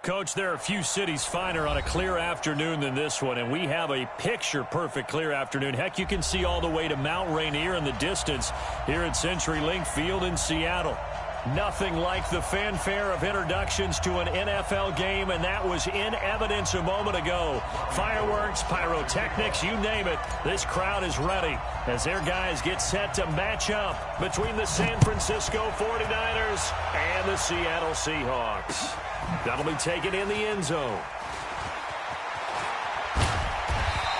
Coach, there are a few cities finer on a clear afternoon than this one, and we have a picture-perfect clear afternoon. Heck, you can see all the way to Mount Rainier in the distance here at CenturyLink Field in Seattle. Nothing like the fanfare of introductions to an NFL game, and that was in evidence a moment ago. Fireworks, pyrotechnics, you name it. This crowd is ready as their guys get set to match up between the San Francisco 49ers and the Seattle Seahawks. That'll be taken in the end zone.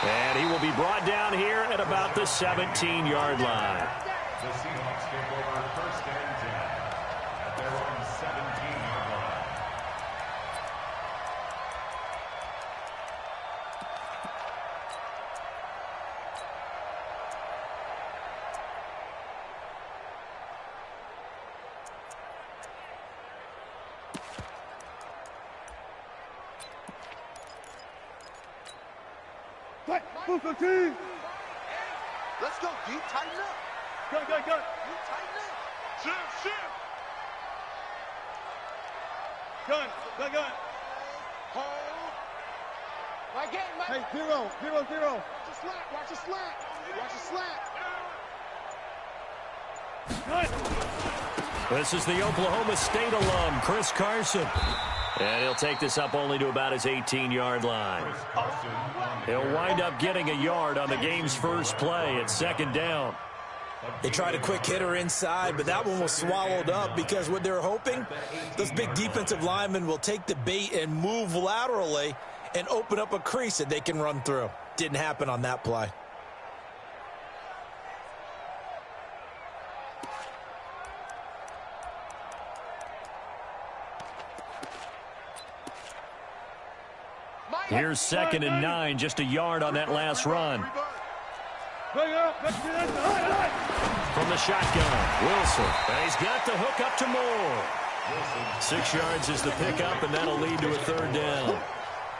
And he will be brought down here at about the 17-yard line. The Seahawks take over first and 10 at their own 17-yard line. Let's go, D. Tighten up. Go. You tighten up. Shift. Gun. Hold. My game, my... Hey, zero. Watch a slap. This is the Oklahoma State alum, Chris Carson. And he'll take this up only to about his 18-yard line. He'll wind up getting a yard on the game's first play at second down. They tried a quick hitter inside, but that one was swallowed up because what they're hoping, those big defensive linemen will take the bait and move laterally and open up a crease that they can run through. Didn't happen on that play. Here's 2nd and 9, just a yard on that last run. From the shotgun, Wilson. And he's got the hook up to Moore. 6 yards is the pickup, and that'll lead to a third down.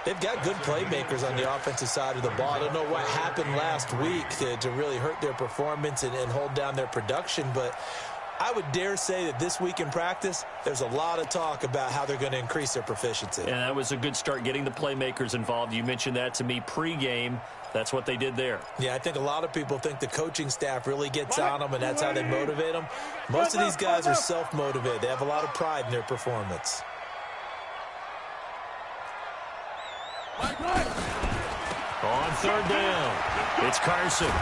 They've got good playmakers on the offensive side of the ball. I don't know what happened last week to really hurt their performance and hold down their production, but I would dare say that this week in practice, there's a lot of talk about how they're going to increase their proficiency. And that was a good start, getting the playmakers involved. You mentioned that to me pregame. That's what they did there. Yeah, I think a lot of people think the coaching staff really gets on them, and that's how they motivate them. Most of these guys are self-motivated. They have a lot of pride in their performance. On third down, it's Carson.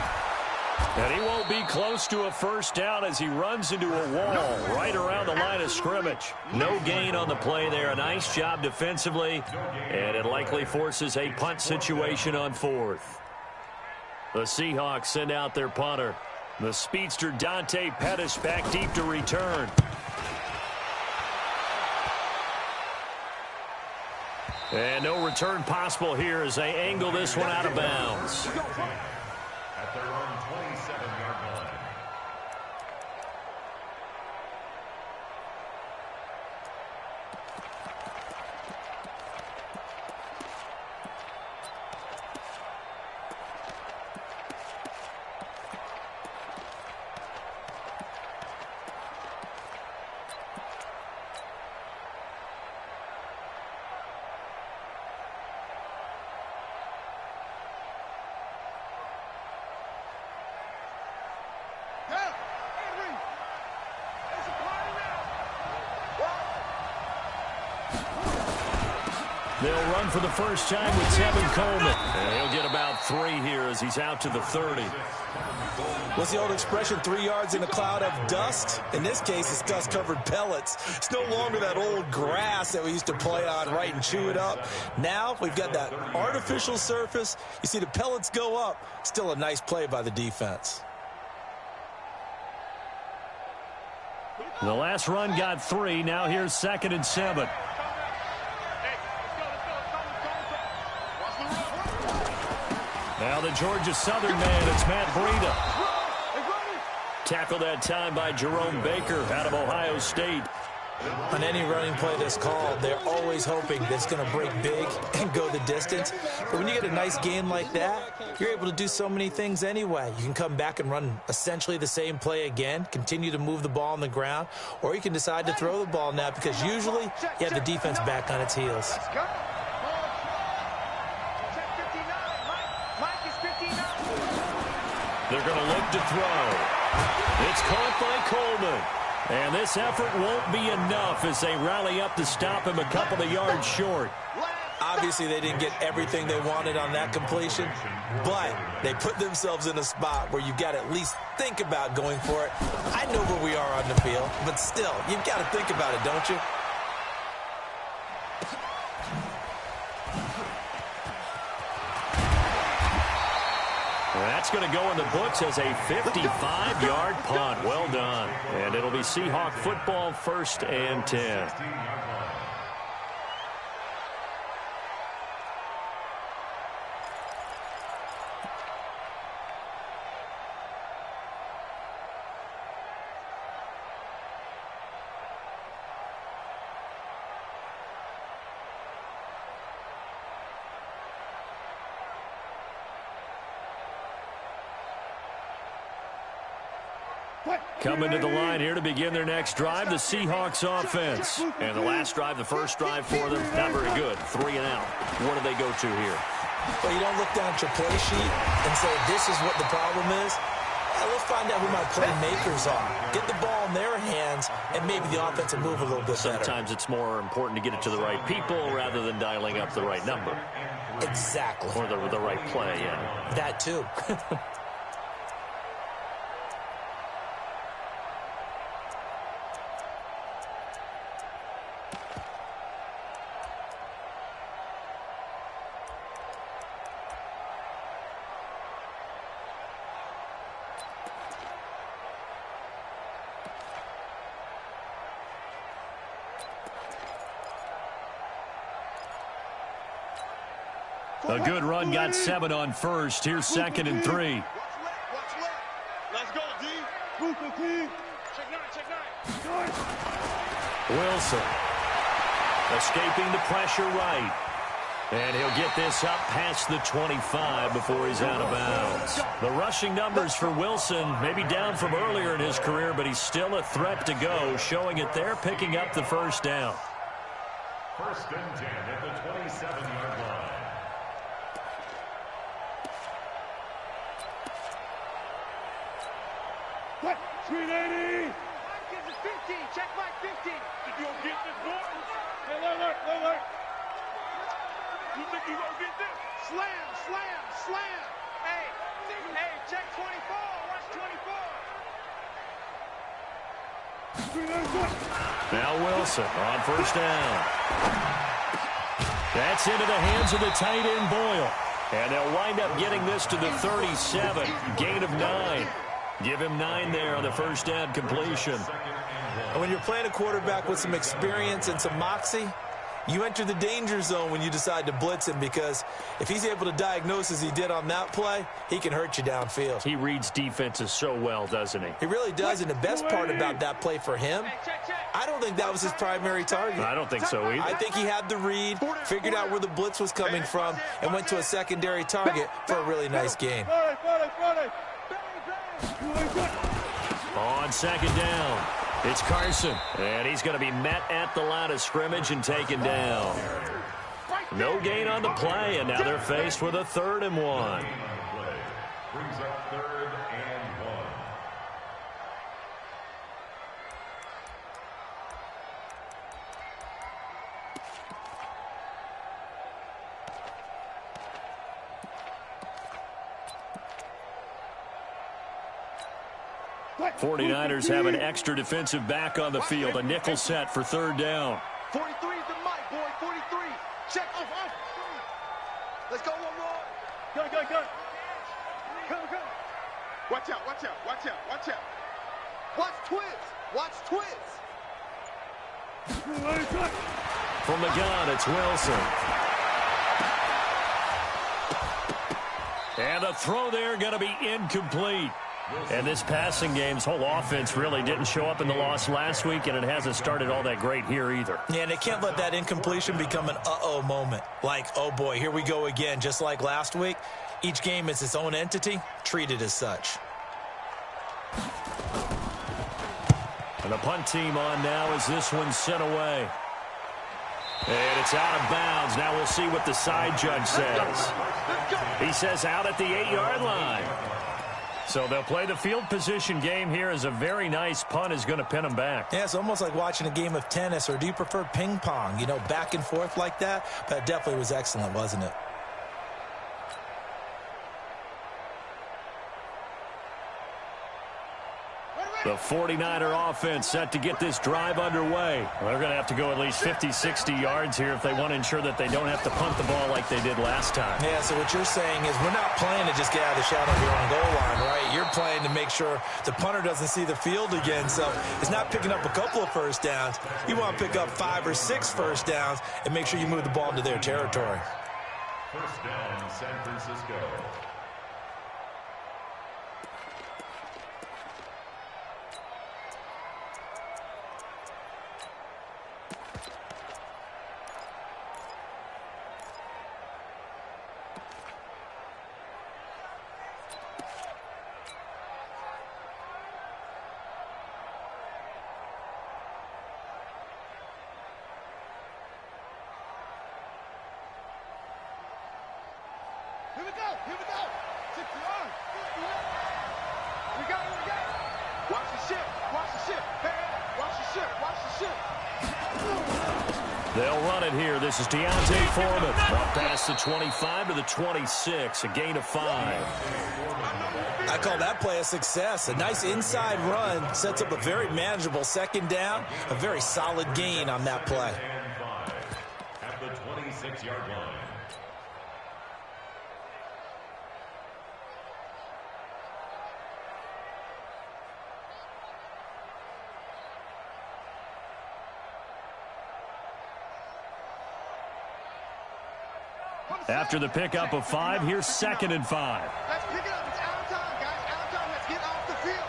And he won't be close to a first down as he runs into a wall right around the line of scrimmage. No gain on the play there. A nice job defensively, and it likely forces a punt situation on fourth. The Seahawks send out their punter. The speedster Dante Pettis back deep to return. And no return possible here as they angle this one out of bounds. At their own 27-yard line. They'll run for the first time with Tevin Coleman. And he'll get about 3 here as he's out to the 30. What's the old expression, 3 yards in a cloud of dust? In this case, it's dust-covered pellets. It's no longer that old grass that we used to play on, right, and chew it up. Now we've got that artificial surface. You see the pellets go up. Still a nice play by the defense. The last run got 3. Now here's 2nd and 7. Now the Georgia Southern man, it's Matt Breida. Tackled that time by Jerome Baker out of Ohio State. On any running play that's called, they're always hoping that it's going to break big and go the distance. But when you get a nice gain like that, you're able to do so many things anyway. You can come back and run essentially the same play again, continue to move the ball on the ground, or you can decide to throw the ball now because usually you have the defense back on its heels. They're going to look to throw. It's caught by Coleman. And this effort won't be enough as they rally up to stop him a couple of yards short. Obviously, they didn't get everything they wanted on that completion, but they put themselves in a spot where you've got to at least think about going for it. I know where we are on the field, but still, you've got to think about it, don't you? That's going to go in the books as a 55-yard punt. Well done. And it'll be Seahawk football, 1st and 10. Coming to the line here to begin their next drive, the Seahawks offense. And the last drive, the first drive for them, not very good. 3 and out. What do they go to here? Well, you don't look down at your play sheet and say, this is what the problem is. Let's find out who my playmakers are. Get the ball in their hands, and maybe the offense will move a little bit better. Sometimes it's more important to get it to the right people rather than dialing up the right number. Exactly. Or the right play, yeah. That too. A good run, got 7 on first. Here's 2nd and 3. Watch left. Let's go, D. Check nine. Wilson escaping the pressure right. And he'll get this up past the 25 before he's out of bounds. The rushing numbers for Wilson may be down from earlier in his career, but he's still a threat to go, showing it there, picking up the first down. 1st and 10 at the 27-yard line. What? 380. Mike gives it 15. Check Mike 15. If you don't get this boy. Hey, look. You think you gonna get this? Slam. Hey, check 24. Watch 24. Now Wilson on 1st down. That's into the hands of the tight end Boyle. And they'll wind up getting this to the 37. Gain of 9. Give him 9 there on the 1st down completion. And when you're playing a quarterback with some experience and some moxie, you enter the danger zone when you decide to blitz him, because if he's able to diagnose as he did on that play, he can hurt you downfield. He reads defenses so well, doesn't he? He really does, and the best part about that play for him, I don't think that was his primary target. I don't think so either. I think he had the read, figured out where the blitz was coming from, and went to a secondary target for a really nice gain. On 2nd down, it's Carson, and he's going to be met at the line of scrimmage and taken down. No gain on the play, and now they're faced with a 3rd and 1. Brings up 3rd and 1. What? 49ers have an extra defensive back on the field. A nickel set for 3rd down. 43 is the mic, boy. 43. Check off. Let's go one more. Go. Come. Watch out. Watch twins. From the gun, it's Wilson. And the throw there going to be incomplete. And this passing game's whole offense really didn't show up in the loss last week, and it hasn't started all that great here either. Yeah, and they can't let that incompletion become an uh-oh moment. Like, oh boy, here we go again, just like last week. Each game is its own entity, treated as such. And the punt team on now as this one's sent away. And it's out of bounds. Now we'll see what the side judge says. He says out at the 8-yard line. So they'll play the field position game here as a very nice punt is going to pin them back. Yeah, it's almost like watching a game of tennis, or do you prefer ping pong? You know, back and forth like that? But it definitely was excellent, wasn't it? The 49er offense set to get this drive underway. Well, they're going to have to go at least 50, 60 yards here if they want to ensure that they don't have to punt the ball like they did last time. Yeah, so what you're saying is we're not playing to just get out of the shadow of your own goal line, right? You're playing to make sure the punter doesn't see the field again. So it's not picking up a couple of first downs. You want to pick up 5 or 6 first downs and make sure you move the ball into their territory. First down, San Francisco. Here we go, 6 yards. We got it. Watch the ship, hey, watch the ship. They'll run it here. This is Deontay Foreman. Up past the 25 to the 26, a gain of 5. I call that play a success. A nice inside run sets up a very manageable second down, a very solid gain on that play. At the 26-yard line. After the pickup of 5, here's 2nd and 5. Let's pick it up. It's out of time, guys. Out of time. Let's get off the field.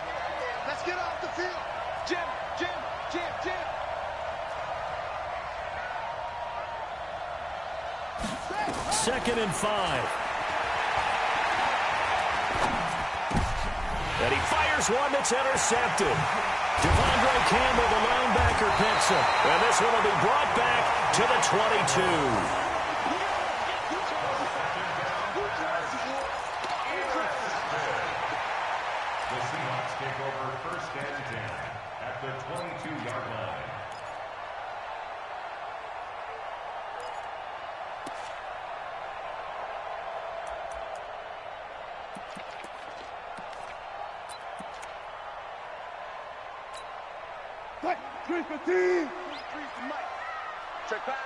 Jim. 2nd and 5. And he fires one that's intercepted. Devondre Campbell, the linebacker, picks it. And this one will be brought back to the 22. First and 10 at the 22-yard line. Check pass.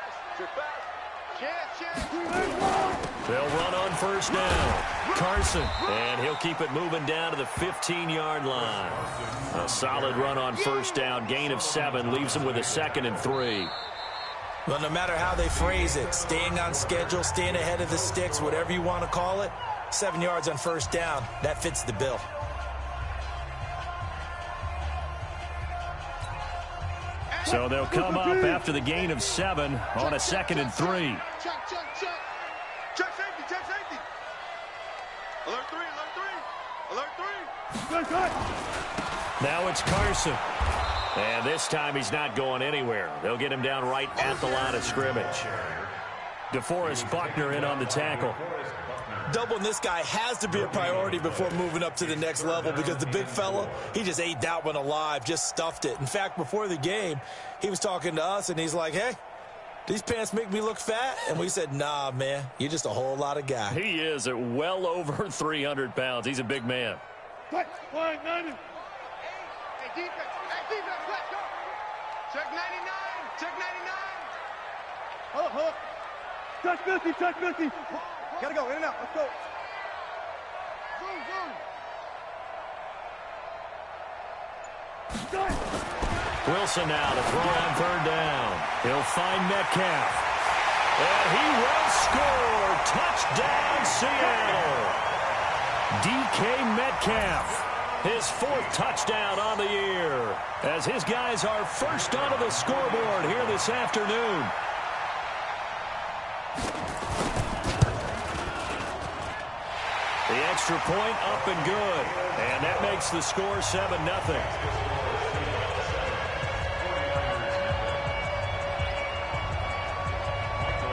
They'll run on first down. Carson, and he'll keep it moving down to the 15-yard line. A solid run on first down, gain of 7, leaves him with a 2nd and 3. Well, no matter how they phrase it, staying on schedule, staying ahead of the sticks, whatever you want to call it, 7 yards on first down, that fits the bill. So they'll come up after the gain of 7 on a 2nd and 3. Check safety. Alert 3. Now it's Carson. And this time he's not going anywhere. They'll get him down right at the line of scrimmage. DeForest Buckner in on the tackle. Doubling this guy has to be a priority before moving up to the next level, because the big fella, he just ate that one alive, just stuffed it. In fact, before the game, he was talking to us, and he's like, hey, these pants make me look fat? And we said, nah, man, you're just a whole lot of guy. He is at well over 300 pounds. He's a big man. Hey, defense, let's go. Check 99. Hold up. Touch 50. Gotta go, in and out, let's go. Zoom. Wilson now to throw on third down. He'll find Metcalf. And he will score. Touchdown, Seattle. DK Metcalf. His 4th touchdown on the year, as his guys are first onto the scoreboard here this afternoon. The extra point up and good, and that makes the score 7-0.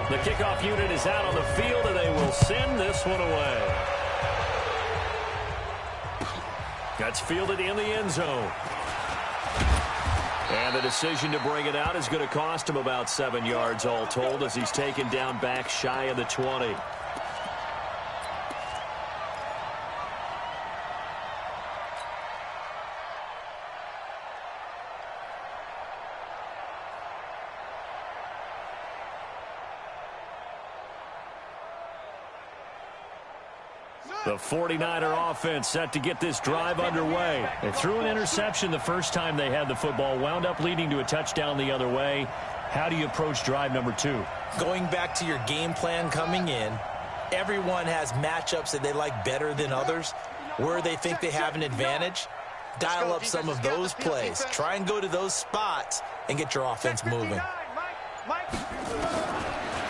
The kickoff unit is out on the field, and they will send this one away. That's fielded in the end zone. And the decision to bring it out is going to cost him about 7 yards all told, as he's taken down back shy of the 20. The 49er offense set to get this drive underway. They threw an interception the first time they had the football, wound up leading to a touchdown the other way. How do you approach drive number 2? Going back to your game plan coming in, everyone has matchups that they like better than others. Where they think they have an advantage, dial up some of those plays. Try and go to those spots and get your offense moving.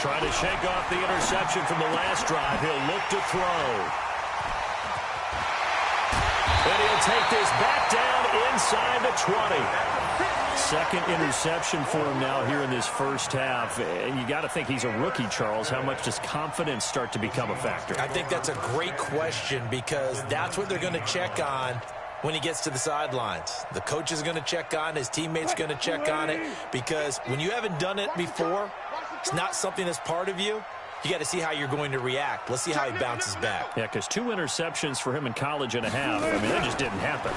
Trying to shake off the interception from the last drive. He'll look to throw. And he'll take this back down inside the 20. Second interception for him now here in this first half. And you got to think he's a rookie, Charles. How much does confidence start to become a factor? I think that's a great question, because that's what they're going to check on when he gets to the sidelines. The coach is going to check on, his teammates going to check on it, because when you haven't done it before, it's not something that's part of you. You got to see how you're going to react. Let's see how he bounces back. Yeah, because 2 interceptions for him in college and a half. I mean, that just didn't happen.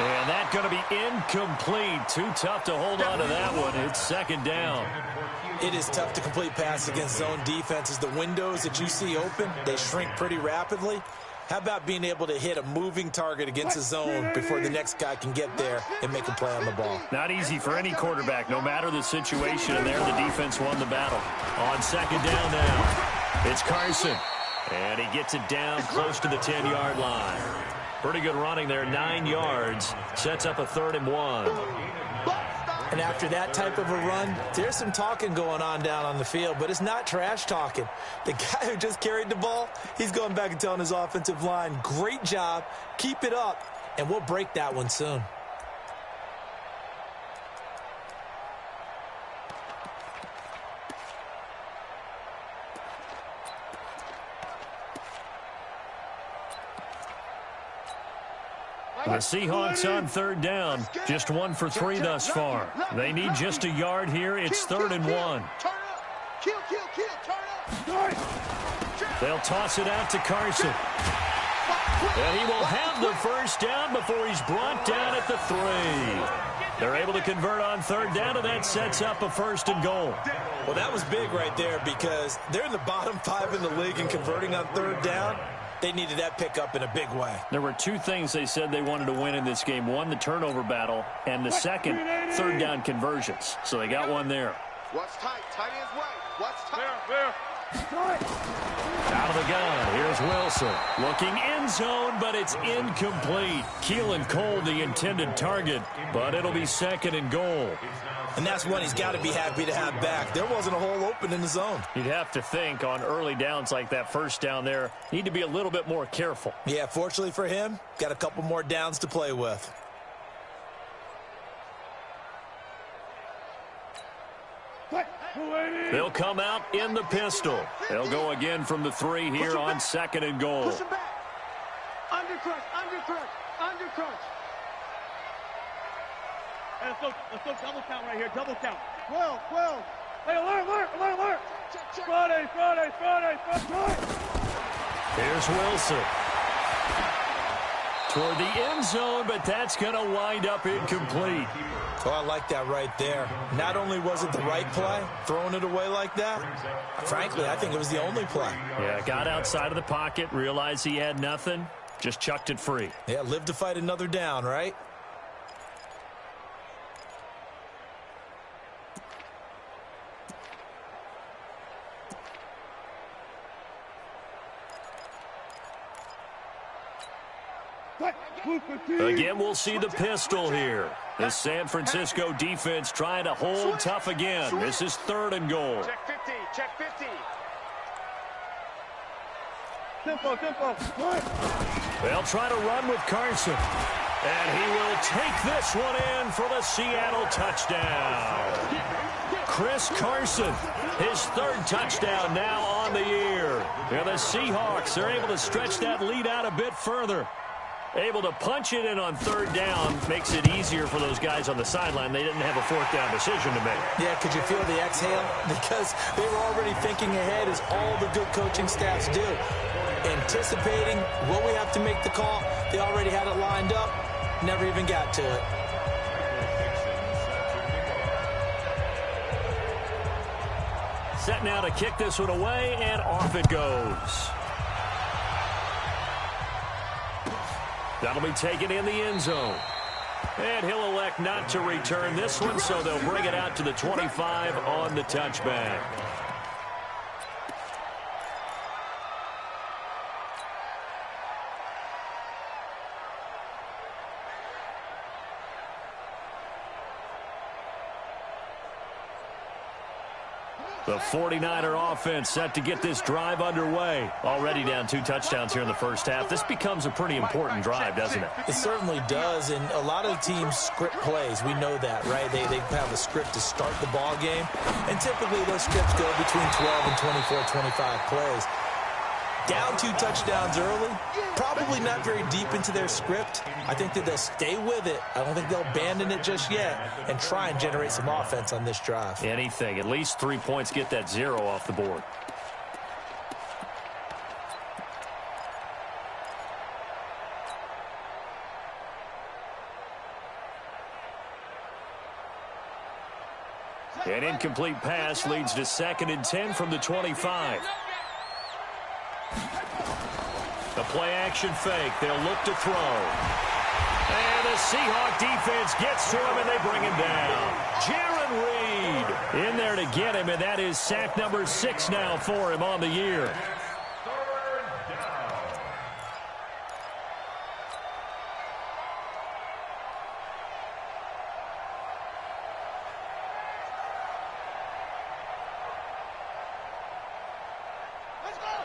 And that's going to be incomplete. Too tough to hold on to that one. It's second down. It is tough to complete pass against zone defenses. The windows that you see open, they shrink pretty rapidly. How about being able to hit a moving target against a zone before the next guy can get there and make a play on the ball? Not easy for any quarterback, no matter the situation. And there, the defense won the battle. On second down now, it's Carson. And he gets it down close to the 10-yard line. Pretty good running there, 9 yards. Sets up a 3rd and 1. And after that type of a run, there's some talking going on down on the field, but it's not trash talking. The guy who just carried the ball, he's going back and telling his offensive line, great job, keep it up, and we'll break that one soon. The Seahawks on 3rd down, just 1 for 3 thus far. They need just a yard here. It's 3rd and 1. They'll toss it out to Carson. And he will have the first down before he's brought down at the 3. They're able to convert on 3rd down, and that sets up a 1st and goal. Well, that was big right there, because they're in the bottom 5 in the league in converting on 3rd down. They needed that pickup in a big way. There were 2 things they said they wanted to win in this game. One, the turnover battle, and the second, 3rd down conversions. So they got one there. What's tight? Tight ends right. What's tight? There. Out of the gun, here's Wilson. Looking end zone, but it's incomplete. Keelan Cole, the intended target, but it'll be 2nd and goal. And that's one he's got to be happy to have back. There wasn't a hole open in the zone. You'd have to think on early downs like that first down there, need to be a little bit more careful. Yeah, fortunately for him, got a couple more downs to play with. They'll come out in the pistol. They'll go again from the 3 here on 2nd and goal. Push him back. Undercrush. Hey, let's go double count right here. Double count. 12. Hey, alert. Friday. Here's Wilson. Toward the end zone, but that's going to wind up incomplete. Oh, I like that right there. Not only was it the right play, throwing it away like that, frankly, I think it was the only play. Yeah, got outside of the pocket, realized he had nothing, just chucked it free. Yeah, live to fight another down, right? Again, we'll see the pistol here. The San Francisco defense trying to hold tough again. This is 3rd and goal. Check 50, check 50. They'll try to run with Carson. And he will take this one in for the Seattle touchdown. Chris Carson, his 3rd touchdown now on the year. And the Seahawks are able to stretch that lead out a bit further. Able to punch it in on 3rd down makes it easier for those guys on the sideline. They didn't have a 4th down decision to make. Yeah, could you feel the exhale? Because they were already thinking ahead, as all the good coaching staffs do. Anticipating what we have to make the call. They already had it lined up. Never even got to it. Set now to kick this one away, and off it goes. That'll be taken in the end zone. And he'll elect not to return this one, so they'll bring it out to the 25 on the touchback. The 49er offense set to get this drive underway. Already down 2 touchdowns here in the first half. This becomes a pretty important drive, doesn't it? It certainly does, and a lot of teams script plays. We know that, right? They have a script to start the ball game, and typically those scripts go between 12 and 24, 25 plays. Down 2 touchdowns early, probably not very deep into their script. I think that they'll stay with it. I don't think they'll abandon it just yet and try and generate some offense on this drive. Anything. At least 3 points, get that 0 off the board. An incomplete pass leads to 2nd and 10 from the 25. The play-action fake. They'll look to throw. And the Seahawk defense gets to him, and they bring him down. Jaron Reed in there to get him, and that is sack number 6 now for him on the year.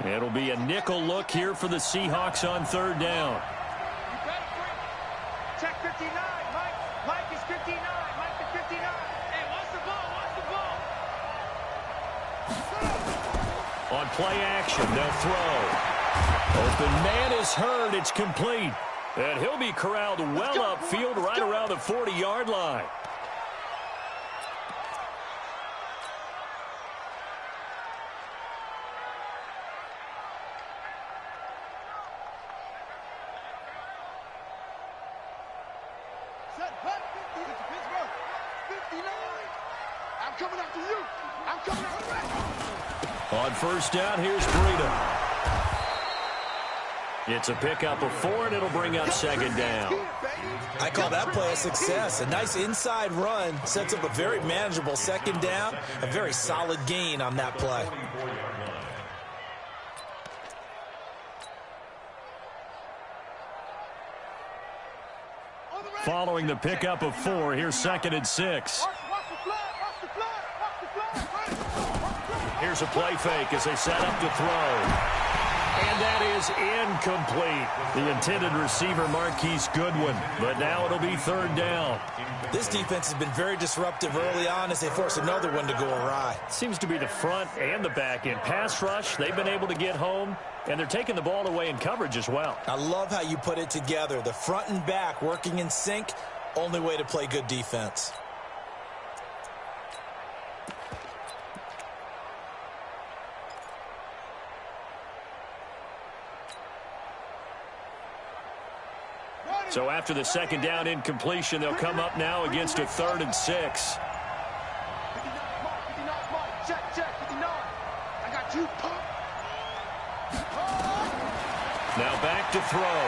It'll be a nickel look here for the Seahawks on 3rd down. Check 59, Mike. Mike is 59. Mike is 59. Hey, watch the ball. Watch the ball. On play action, they'll throw. Open man is heard. It's complete. And he'll be corralled well upfield right around the 40-yard line. On 1st down, here's Breida. It's a pickup of 4, and it'll bring up 2nd down. I call that play a success. A nice inside run sets up a very manageable 2nd down. A very solid gain on that play. Following the pickup of 4, here's 2nd and 6. Here's a play fake as they set up to throw. And that is incomplete. The intended receiver, Marquise Goodwin. But now it'll be 3rd down. This defense has been very disruptive early on as they force another one to go awry. Seems to be the front and the back end. Pass rush, they've been able to get home, and they're taking the ball away in coverage as well. I love how you put it together. The front and back working in sync, only way to play good defense. So after the 2nd down incompletion, they'll come up now against a 3rd and 6. Now back to throw.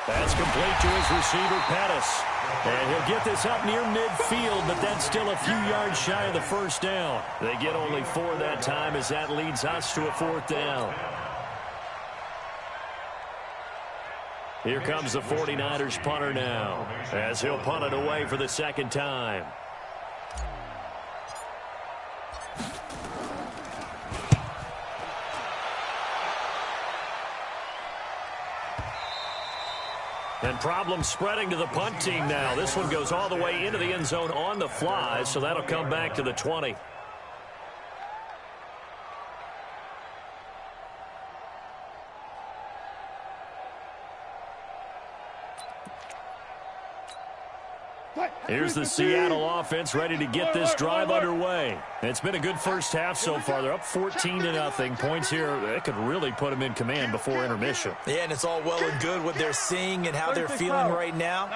That's complete to his receiver, Pettis. And he'll get this up near midfield, but that's still a few yards shy of the 1st down. They get only 4 that time as that leads us to a 4th down. Here comes the 49ers punter now, as he'll punt it away for the second time. And problems spreading to the punt team now. This one goes all the way into the end zone on the fly, so that'll come back to the 20. Here's the Seattle offense ready to get this drive underway. It's been a good first half so far. They're up 14-0. Points here, they could really put them in command before intermission. Yeah, and it's all well and good what they're seeing and how they're feeling right now.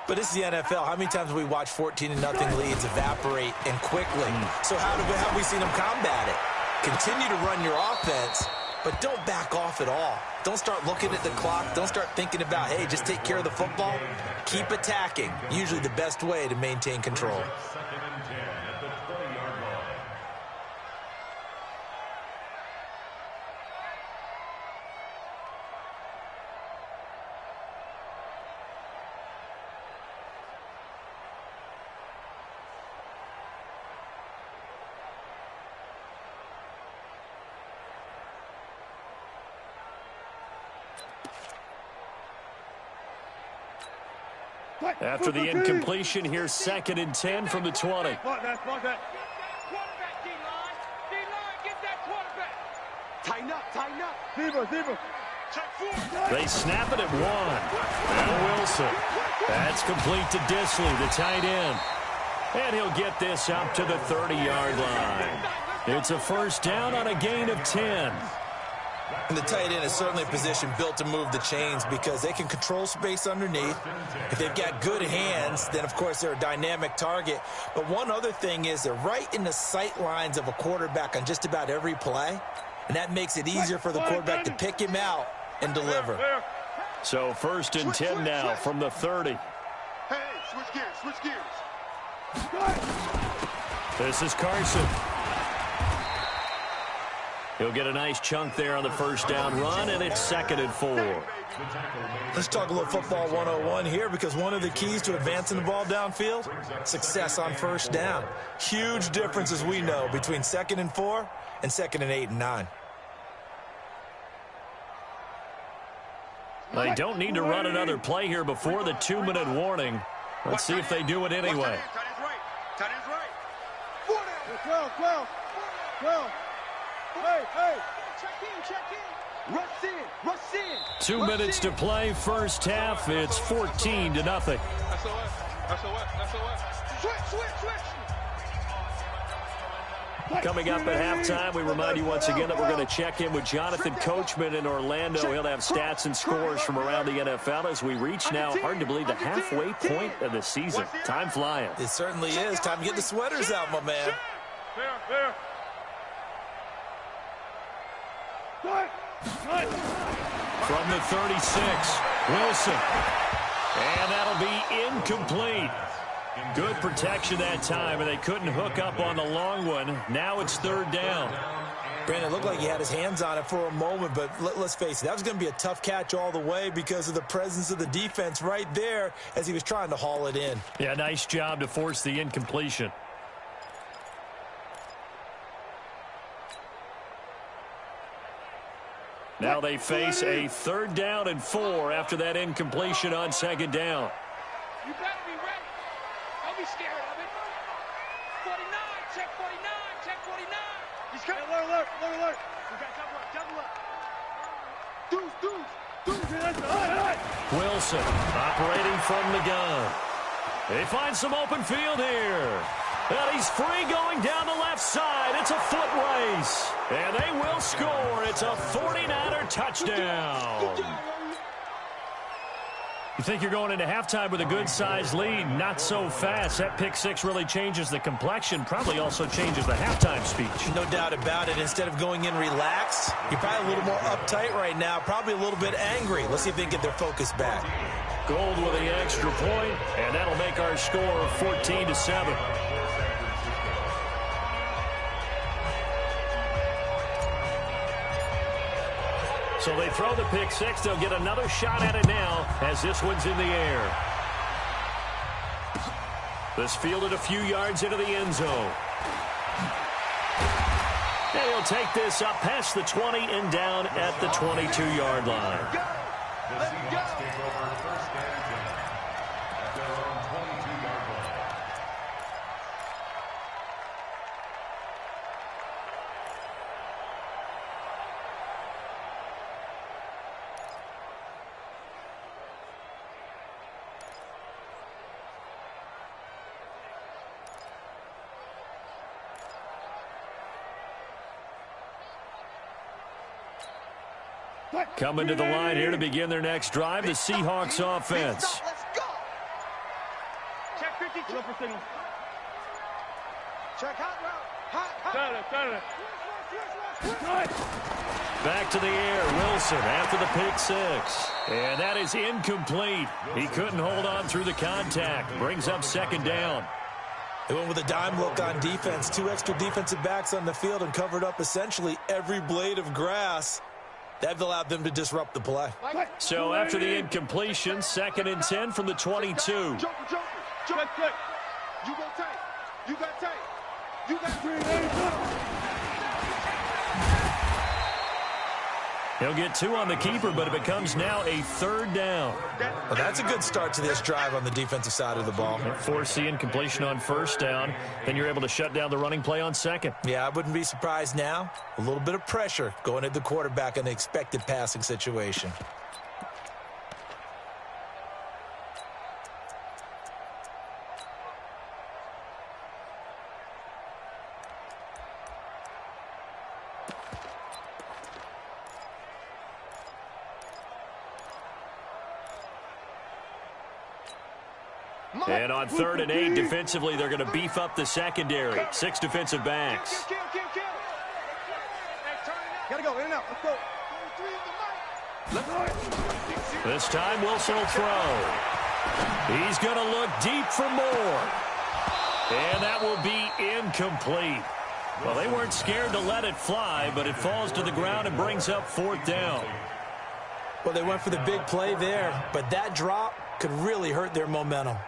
But it's the NFL. How many times have we watched 14-0 leads evaporate and quickly? So how have we seen them combat it? Continue to run your offense, but don't back off at all. Don't start looking at the clock. Don't start thinking about, hey, just take care of the football. Keep attacking. Usually the best way to maintain control. Second and 10 at the 20-yard line. After the incompletion, here's second and 10 from the 20. Quarterback, D-line. D-line, get that quarterback. Tighten up. Zebra. Check 4. They snap it at 1. Now Wilson. That's complete to Disley, the tight end. And he'll get this up to the 30-yard line. It's a first down on a gain of 10. And the tight end is certainly a position built to move the chains because they can control space underneath. If they've got good hands, then, of course, they're a dynamic target. But one other thing is they're right in the sight lines of a quarterback on just about every play, and that makes it easier for the quarterback to pick him out and deliver. So first and 10 now from the 30. Hey, switch gears. This is Carson. He'll get a nice chunk there on the first down run, and it's second and 4. Let's talk a little football 101 here because one of the keys to advancing the ball downfield, success on first down. Huge difference, as we know, between second and 4 and second and 8 and 9. They don't need to run another play here before the 2-minute warning. Let's see if they do it anyway. Tight end's right. 12. Hey. Check in. Rush in. 2 minutes to play, first half. It's 14-0. SOS. Switch. Coming up at halftime, we remind you once again that we're going to check in with Jonathan Coachman in Orlando. He'll have stats and scores from around the NFL as we reach now, hard to believe, the halfway point of the season. Time flying. It certainly is. Time to get the sweaters out, my man. Fair. From the 36, Wilson. And that'll be incomplete. Good protection that time, and they couldn't hook up on the long one. Now it's third down. Brandon, it looked like he had his hands on it for a moment, but let's face it, that was going to be a tough catch all the way because of the presence of the defense right there as he was trying to haul it in. Yeah, nice job to force the incompletion. Now they face a third down and 4 after that incompletion on second down. You better be ready. Don't be scared of it. 49, check 49. He's coming. Alert. We got double up. Deuce. Wilson operating from the gun. They find some open field here. And he's free going down the left side. It's a foot race. And they will score. It's a 49er touchdown. You think you're going into halftime with a good-sized lead? Not so fast. That pick six really changes the complexion, probably also changes the halftime speech. No doubt about it. Instead of going in relaxed, you're probably a little more uptight right now, probably a little bit angry. Let's see if they can get their focus back. Gold with the extra point, and that'll make our score 14-7. So they throw the pick six. They'll get another shot at it now as this one's in the air. This fielded a few yards into the end zone. And he'll take this up past the 20 and down at the 22-yard line. The Seahawks take over first and 10 at their own 22-yard line. Coming to the line here to begin their next drive, the Seahawks offense. Let's go. Check 50. Check hot route. Hot. Back to the air, Wilson after the pick six. And that is incomplete. He couldn't hold on through the contact. Brings up second down. They went with a dime look on defense. 2 extra defensive backs on the field and covered up essentially every blade of grass. That allowed them to disrupt the play. So after the incompletion, second and 10 from the 22. Jumper. You got tape. You got tape. You got He'll get 2 on the keeper, but it becomes now a third down. Well, that's a good start to this drive on the defensive side of the ball. Force the incompletion on first down, then you're able to shut down the running play on second. Yeah, I wouldn't be surprised now. A little bit of pressure going at the quarterback in the expected passing situation. And on 3rd and 8, defensively, they're going to beef up the secondary. 6 defensive backs. Gotta go, in and out. Let's go. This time, Wilson will throw. He's going to look deep for more. And that will be incomplete. Well, they weren't scared to let it fly, but it falls to the ground and brings up 4th down. Well, they went for the big play there, but that drop could really hurt their momentum.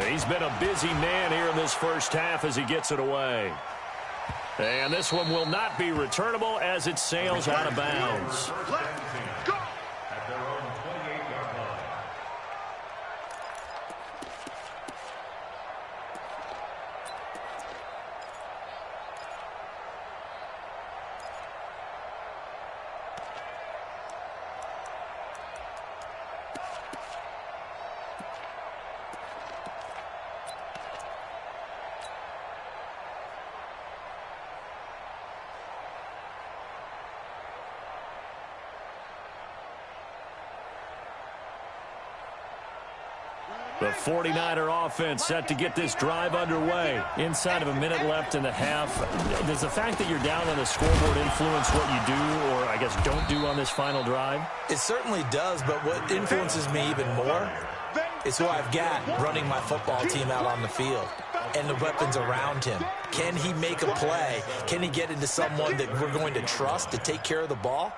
He's been a busy man here in this first half as he gets it away. And this one will not be returnable as it sails out of bounds. Go! At their own 28-yard line. The 49er offense set to get this drive underway. Inside of a minute left in the half. Does the fact that you're down on the scoreboard influence what you do, or I guess don't do on this final drive? It certainly does, but what influences me even more is who I've got running my football team out on the field and the weapons around him. Can he make a play? Can he get into someone that we're going to trust to take care of the ball?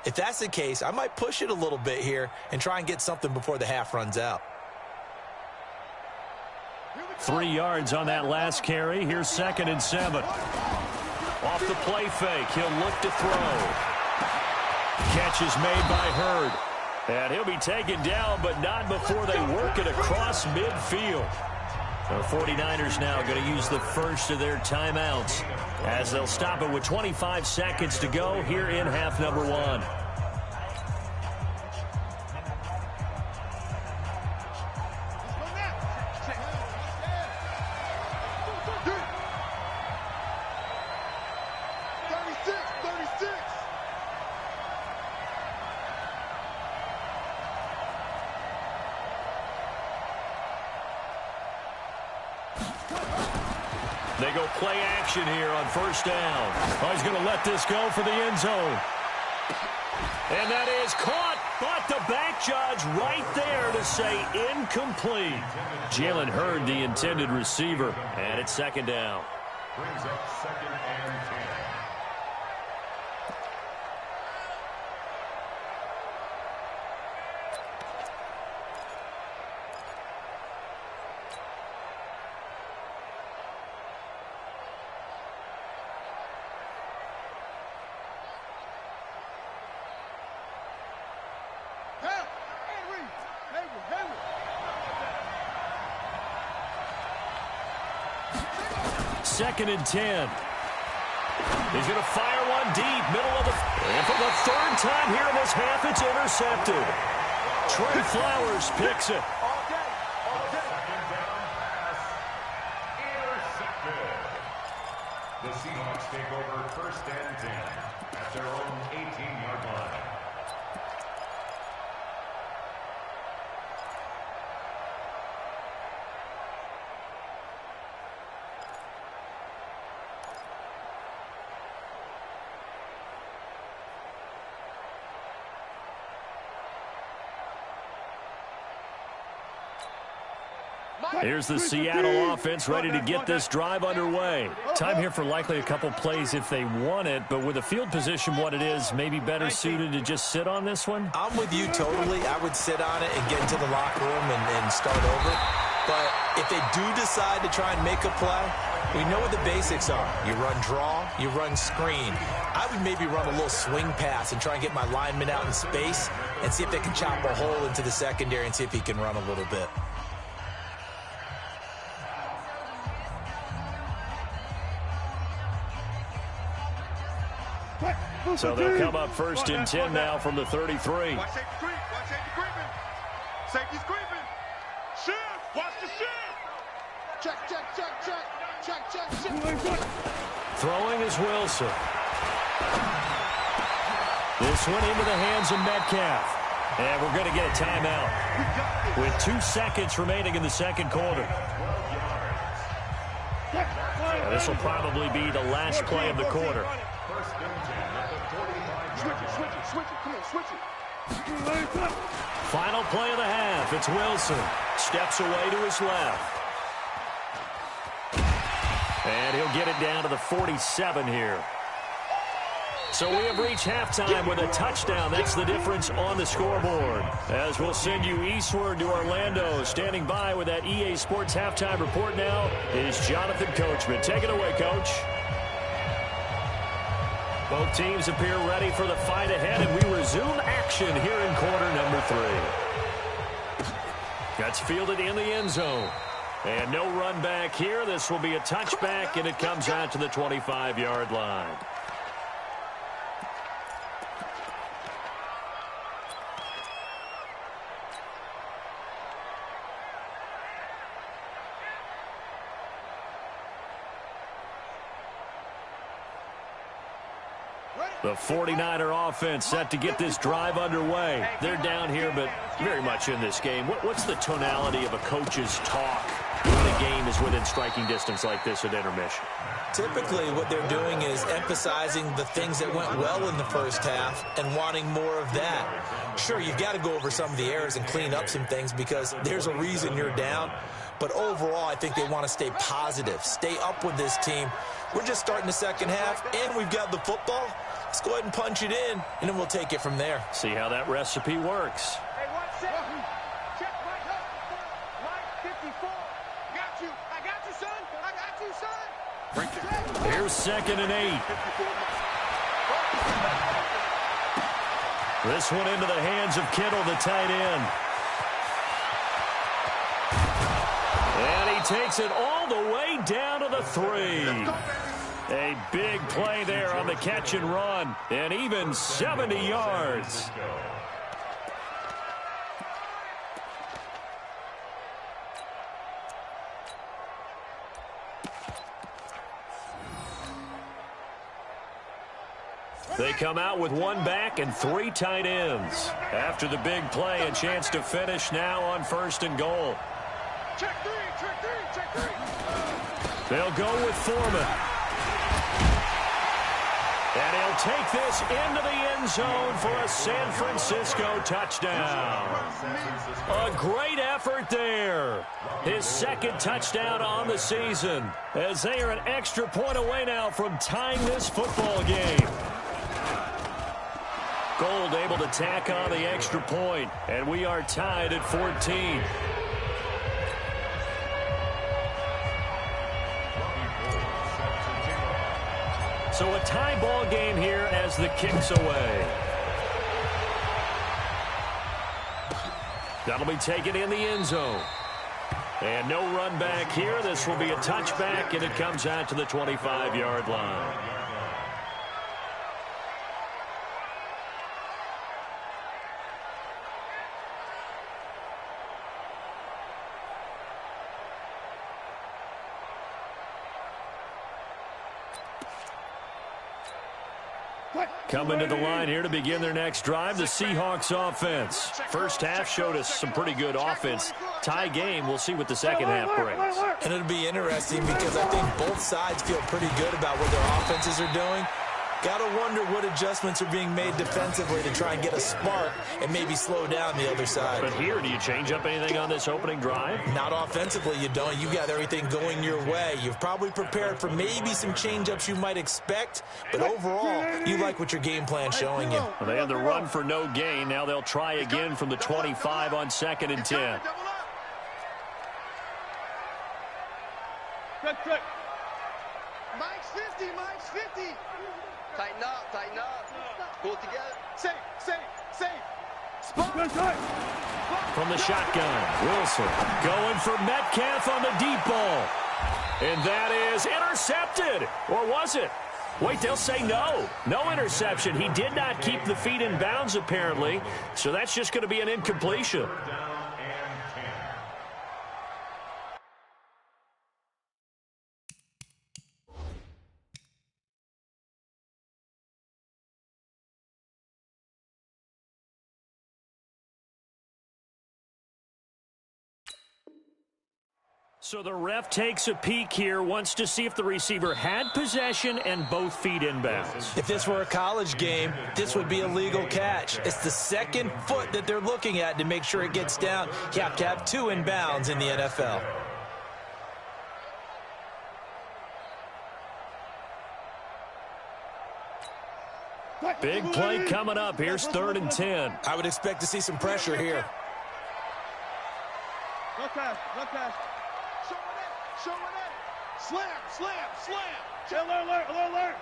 If that's the case, I might push it a little bit here and try and get something before the half runs out. 3 yards on that last carry. Here's 2nd and 7. Off the play fake, he'll look to throw. Catch is made by Hurd. And he'll be taken down, but not before they work it across midfield. The 49ers now going to use the first of their timeouts as they'll stop it with 25 seconds to go here in half number 1. They go play action here on first down. Oh, he's going to let this go for the end zone. And that is caught, but the back judge right there to say incomplete. Jalen Hurd, the intended receiver, and it's 2nd down. Brings up 2nd and 10. Second and 10. He's going to fire one deep, middle of the... And for the 3rd time here in this half, it's intercepted. Trey Flowers picks it. Second down pass. Intercepted. The Seahawks take over 1st and 10 at their own 18-yard line. Here's the Seattle offense ready to get this drive underway. Time here for likely a couple plays if they want it, but with the field position what it is, maybe better suited to just sit on this one? I'm with you totally. I would sit on it and get into the locker room and start over. But if they do decide to try and make a play, we know what the basics are. You run draw, you run screen. I would maybe run a little swing pass and try and get my lineman out in space and see if they can chop a hole into the secondary and see if he can run a little bit. So they'll come up 1st and 10 now from the 33. Watch safety creep. Watch safety creeping. Safety's creeping. Shift. Watch the shift. Check, check, check, check. Check, check, check. Throwing is Wilson. This one into the hands of Metcalf. And we're going to get a timeout with 2 seconds remaining in the 2nd quarter. This will probably be the last play of the quarter. Switch it. Come on, switch it. Final play of the half. It's Wilson. Steps away to his left. And he'll get it down to the 47 here. So we have reached halftime with a touchdown. That's the difference on the scoreboard. As we'll send you eastward to Orlando. Standing by with that EA Sports halftime report now is Jonathan Coachman. Take it away, Coach. Both teams appear ready for the fight ahead, and we resume action here in quarter number 3. That's fielded in the end zone. And no run back here. This will be a touchback, and it comes out to the 25-yard line. The 49er offense set to get this drive underway. They're down here, but very much in this game. What's the tonality of a coach's talk when the game is within striking distance like this at intermission? Typically, what they're doing is emphasizing the things that went well in the first half and wanting more of that. Sure, you've got to go over some of the errors and clean up some things because there's a reason you're down. But overall, I think they want to stay positive, stay up with this team. We're just starting the second half, and we've got the football. Let's go ahead and punch it in, and then we'll take it from there. See how that recipe works. Hey, 1 second. Check right up. Line 54. Got you. I got you, son. I got you, son. Break it. Here's 2nd and 8. This one into the hands of Kittle, the tight end. And he takes it all the way down to the 3. A big play there on the catch and run, and even 70 yards. They come out with 1 back and 3 tight ends. After the big play, a chance to finish now on 1st and goal. Check 3, check 3, check 3. They'll go with Foreman. And he'll take this into the end zone for a San Francisco touchdown. A great effort there. His second touchdown on the season, as they are an extra point away now from tying this football game. Gold able to tack on the extra point, and we are tied at 14. So a tie ball game here as the kick's away. That'll be taken in the end zone. And no run back here. This will be a touchback, and it comes out to the 25-yard line. Coming to the line here to begin their next drive, the Seahawks offense. First half showed us some pretty good offense. Tie game, we'll see what the second half brings. And it'll be interesting because I think both sides feel pretty good about what their offenses are doing. Got to wonder what adjustments are being made defensively to try and get a spark and maybe slow down the other side. But here, do you change up anything on this opening drive? Not offensively, you don't. You got everything going your way. You've probably prepared for maybe some change-ups you might expect, but overall, you like what your game plan's showing you. Well, they had the run for no gain. Now they'll try again from the 25 on 2nd and 10. Mike's 50, Mike's 50. Tighten up, tighten up. Pull it together. Safe. Spot. From the shotgun, Wilson going for Metcalf on the deep ball. And that is intercepted. Or was it? Wait, they'll say no. No interception. He did not keep the feet in bounds, apparently. So that's just going to be an incompletion. So the ref takes a peek here, wants to see if the receiver had possession and both feet inbounds. If this were a college game, this would be a legal catch. It's the second foot that they're looking at to make sure it gets down. You have to have two inbounds in the NFL. Big play coming up. Here's 3rd and 10. I would expect to see some pressure here. No pass. Show it in. Slam. Alert.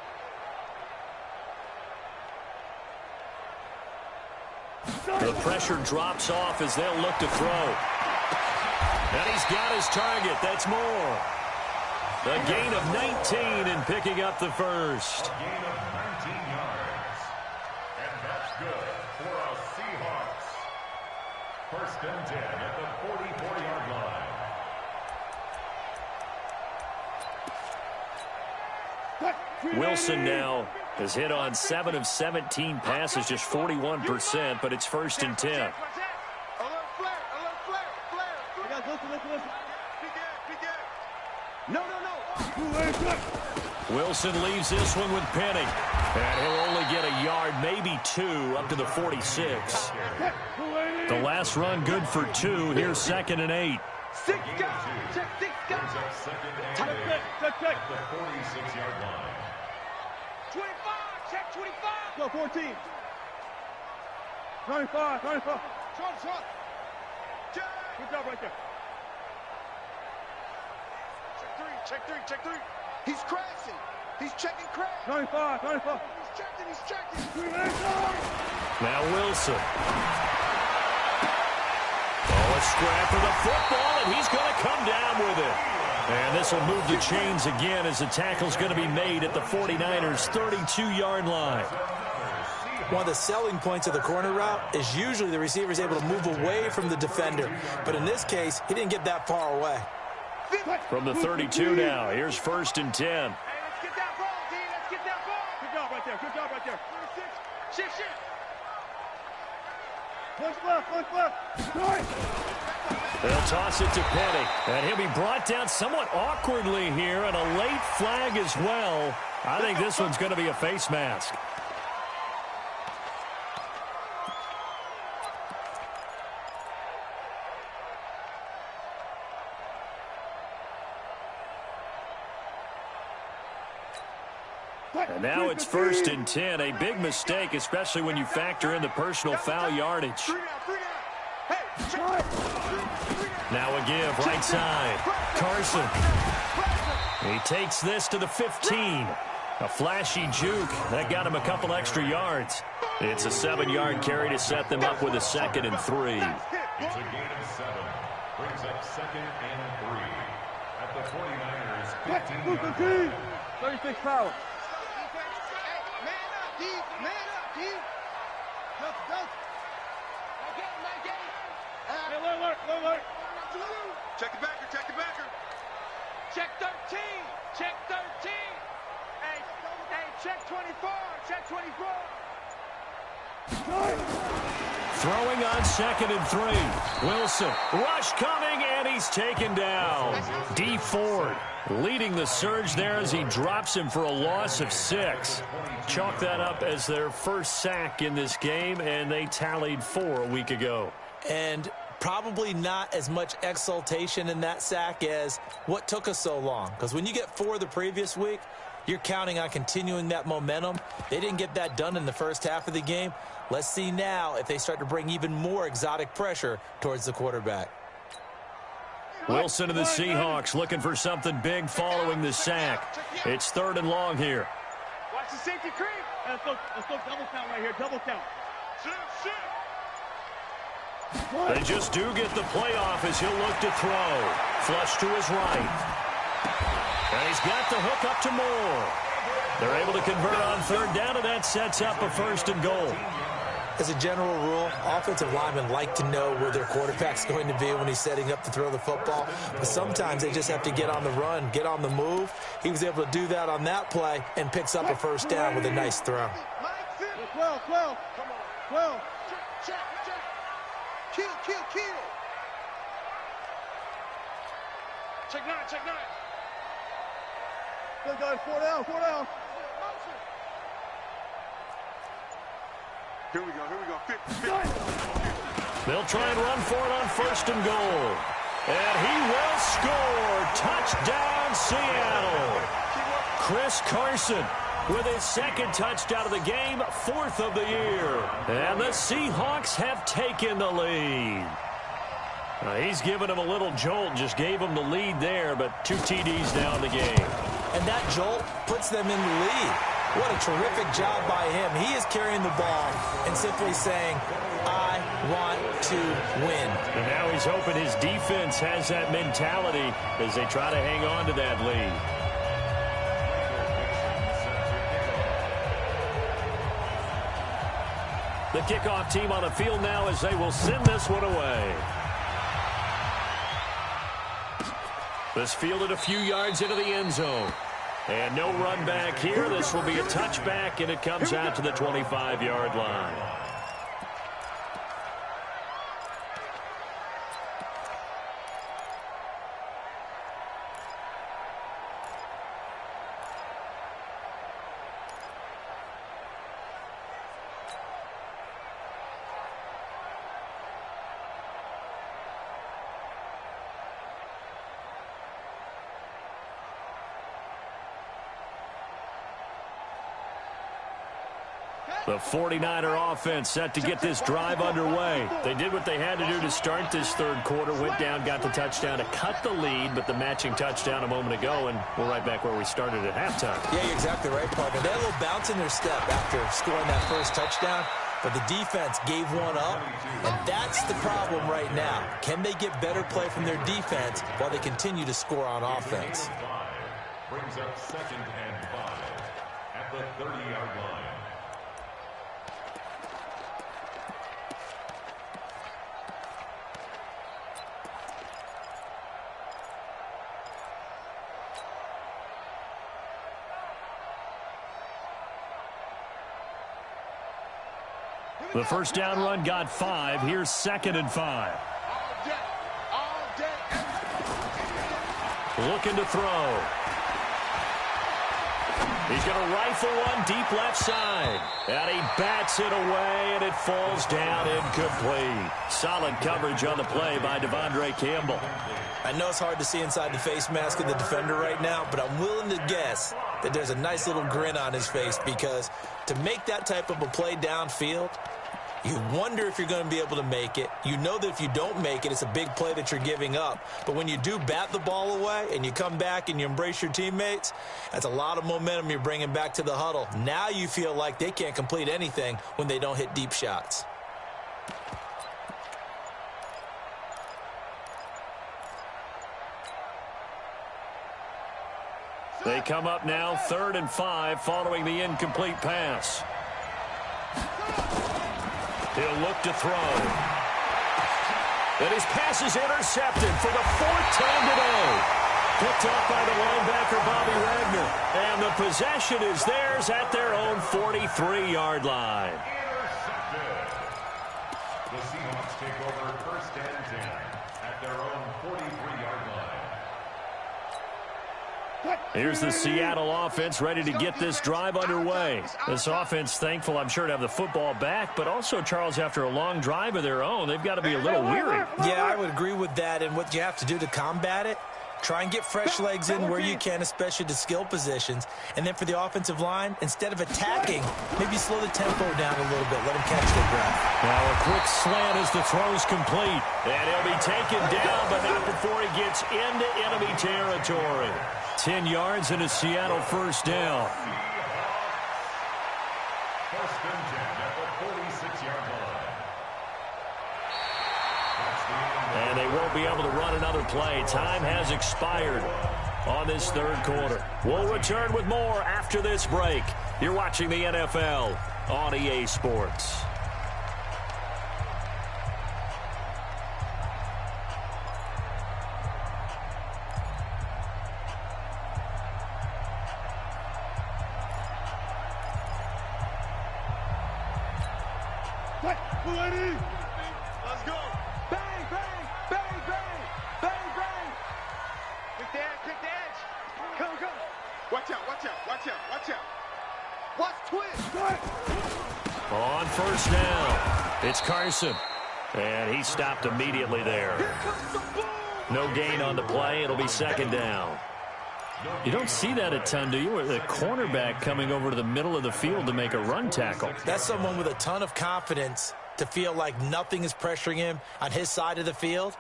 The pressure drops off as they'll look to throw. And he's got his target. That's more. The gain of 19 and picking up the first. A gain of 19 yards. And that's good for our Seahawks. 1st and 10 at the 44-yard line. Wilson now has hit on 7 of 17 passes, just 41%, but it's 1st and 10. Alert flare. Listen. No. Wilson leaves this one with Penny. And he'll only get a yard, maybe 2, up to the 46. The last run good for 2. Here's 2nd and 8. 6 guys. Check 6 guys. Check the 46-yard line. 25. Check 25. Go 14. 95. Shot. Good job right there. Check 3. He's crashing. He's checking crash. 95. He's checking. Now Wilson. Oh, a scrap for the football, and he's going to come down with it. And this will move the chains again as the tackle's going to be made at the 49ers' 32-yard line. One of the selling points of the corner route is usually the receiver's able to move away from the defender. But in this case, he didn't get that far away. From the 32 now, here's 1st and 10. Hey, let's get that ball, D. Let's get that ball. Good job right there. 36. Shift. Push left. They'll toss it to Penny, and he'll be brought down somewhat awkwardly here, and a late flag as well. I think this one's going to be a face mask. And now it's 1st and 10. A big mistake, especially when you factor in the personal foul yardage. Now a give, right side. Carson. He takes this to the 15. A flashy juke. That got him a couple extra yards. It's a 7-yard carry to set them up with a 2nd and 3. It's a gain of 7. Brings up 2nd and 3. At the 49ers, 15-yard line. 36 foul. Check the backer. Check 13. Check 13. Hey, check 24. Check 24. Throwing on 2nd and 3. Wilson. Rush coming, and he's taken down. D. Ford leading the surge there as he drops him for a loss of 6. Chalk that up as their first sack in this game, and they tallied 4 a week ago. And probably not as much exultation in that sack as what took us so long. Because when you get 4 the previous week, you're counting on continuing that momentum. They didn't get that done in the first half of the game. Let's see now if they start to bring even more exotic pressure towards the quarterback. Wilson of the Seahawks looking for something big following the sack. It's 3rd and long here. Watch the safety creep. Let's go double count right here. Double count. Shift. They just do get the playoff as he'll look to throw. Flush to his right. And he's got the hook up to Moore. They're able to convert on 3rd down, and that sets up a 1st and goal. As a general rule, offensive linemen like to know where their quarterback's going to be when he's setting up to throw the football. But sometimes they just have to get on the run, get on the move. He was able to do that on that play and picks up a 1st down with a nice throw. 12. Come on. 12. Check. Kill. Check 9. Good guys, 4 down. Here we go. 50. They'll try and run for it on 1st and goal. And he will score. Touchdown, Seattle. Chris Carson with his 2nd touchdown of the game, 4th of the year. And the Seahawks have taken the lead. He's given him a little jolt, just gave him the lead there, but 2 TDs now in the game. And that jolt puts them in the lead. What a terrific job by him. He is carrying the ball and simply saying, I want to win. And now he's hoping his defense has that mentality as they try to hang on to that lead. The kickoff team on the field now as they will send this one away. This fielded a few yards into the end zone. And no run back here. This will be a touchback, and it comes out to the 25-yard line. The 49er offense set to get this drive underway. They did what they had to do to start this 3rd quarter, went down, got the touchdown to cut the lead, but the matching touchdown a moment ago, and we're right back where we started at halftime. Yeah, you're exactly right, partner. They had a little bounce in their step after scoring that 1st touchdown, but the defense gave one up, and that's the problem right now. Can they get better play from their defense while they continue to score on offense? Brings up 2nd and 5 at the 30-yard line. The 1st down run got 5. Here's 2nd and 5. Looking to throw. He's going to rifle one deep left side. And he bats it away, and it falls down incomplete. Solid coverage on the play by Devondre Campbell. I know it's hard to see inside the face mask of the defender right now, but I'm willing to guess that there's a nice little grin on his face, because to make that type of a play downfield, you wonder if you're going to be able to make it. You know that if you don't make it, it's a big play that you're giving up. But when you do bat the ball away and you come back and you embrace your teammates, that's a lot of momentum you're bringing back to the huddle. Now you feel like they can't complete anything when they don't hit deep shots. They come up now 3rd and 5 following the incomplete pass. He'll look to throw. And his pass is intercepted for the 4th time today. Picked up by the linebacker, Bobby Wagner. And the possession is theirs at their own 43-yard line. Intercepted. The Seahawks take over 1st and 10 at their own 43-yard line. Here's the Seattle offense ready to get this drive underway. This offense thankful, I'm sure, to have the football back, but also, Charles, after a long drive of their own, they've got to be a little weary. Yeah, I would agree with that, and what you have to do to combat it, try and get fresh legs in where you can, especially to skill positions. And then for the offensive line, instead of attacking, maybe slow the tempo down a little bit, let them catch their breath. Now a quick slant as the throw's complete. And he'll be taken down, but not before he gets into enemy territory. 10 yards and a Seattle 1st down. 1st and 10 at the 46-yard line. And they won't be able to run another play. Time has expired on this 3rd quarter. We'll return with more after this break. You're watching the NFL on EA Sports. Let's go. Bang, bang, bang, bang, bang, bang. Pick the edge. Come. Watch out. Watch out. Watch twist. On 1st down, it's Carson. And he stopped immediately there. Here comes the ball. No gain on the play. It'll be 2nd down. You don't see that a ton, do you? With a cornerback coming over to the middle of the field to make a run tackle. That's someone with a ton of confidence to feel like nothing is pressuring him on his side of the field.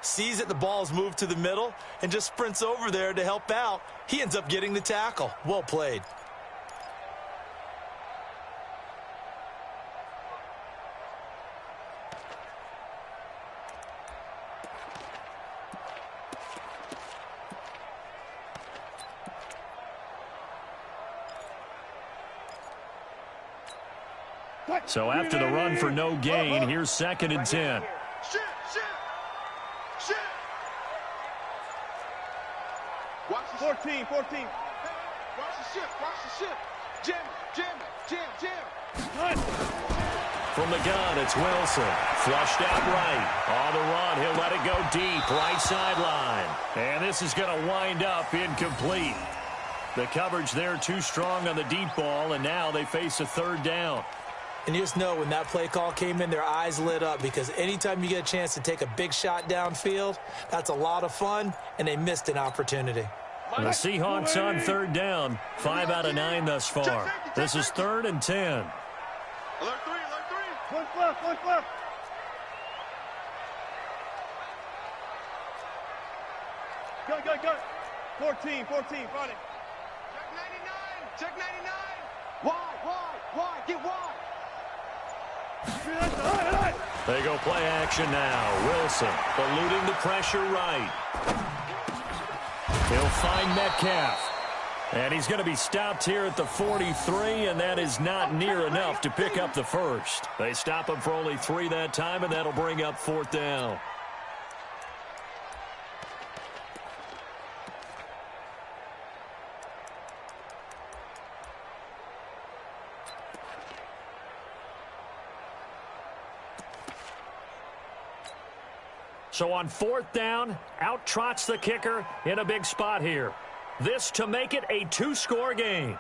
Sees that the ball's moved to the middle and just sprints over there to help out. He ends up getting the tackle. Well played. So after the run for no gain, here's 2nd and 10. Shit. Watch the 14. Watch the shift. Jam. From the gun, it's Wilson. Flushed out right. On the run, he'll let it go deep, right sideline. And this is going to wind up incomplete. The coverage there too strong on the deep ball, and now they face a 3rd down. And you just know when that play call came in, their eyes lit up, because anytime you get a chance to take a big shot downfield, that's a lot of fun, and they missed an opportunity. And the Seahawks on 3rd down, 5 out of 9 thus far. This is 3rd and 10. Alert 3. One left. Go. 14, fight it. Check 99. Why? Get wide. They go play action now. Wilson eluding the pressure right. He'll find Metcalf. And he's going to be stopped here at the 43, and that is not near enough to pick up the 1st. They stop him for only 3 that time, and that'll bring up 4th down. So on 4th down, out trots the kicker in a big spot here. This to make it a 2-score game.